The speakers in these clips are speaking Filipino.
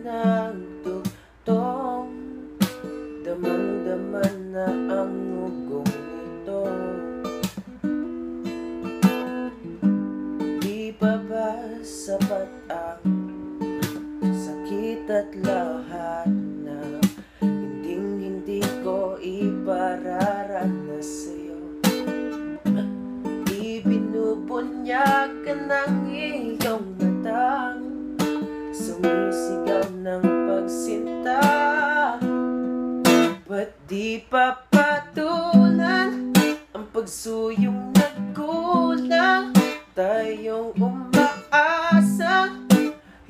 ng tugtong, damang-daman na ang ugong nito. Di pa ba sapat ang sakit at lahat na hindi ko ipararanas sa'yo? Ibinubunyag ka ng iyong matang, sumisigaw ng pagsinta. Ba't di pa patulan ang pagsuyong nagkulang? Tayong umaasa,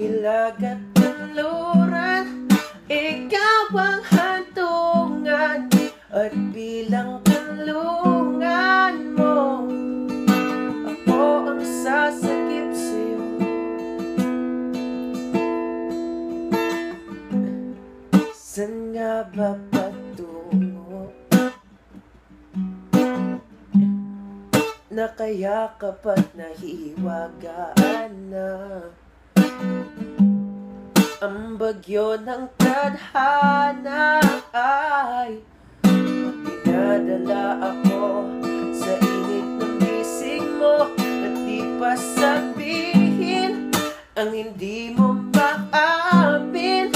hilag at tuluran. Ikaw ang hantungan at bilang kanlungan mo, ako ang sasakip sa'yo. Saan nga ba patungo? Nakayakap at nahiwagaan na ang bagyo ng tadhana ay dinadala ako sa init ng bisig mo. At di pa sabihin ang hindi mo maamin,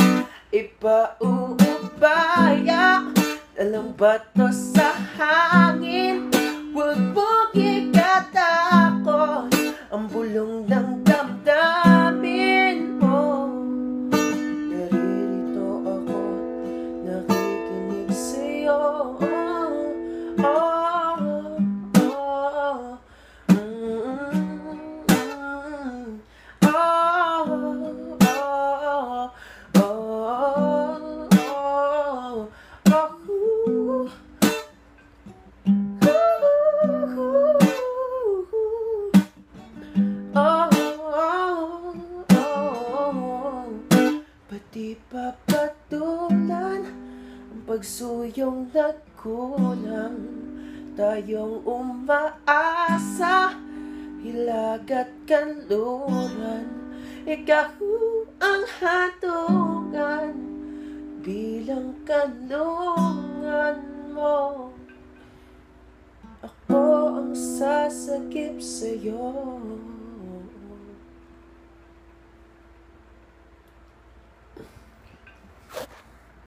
ipauubaya dalang bato sa hangin. Huwag mong ikatakot ang bulong ng damdamin mo. Naririto ako, nakikinig sa'yo. Di pa patulan ang pagsuyong nagkulang? Tayong umaasa, hilag at kanluran. Ikaw ang hatungan bilang kanlungan mo, ako ang sasakip sa'yo.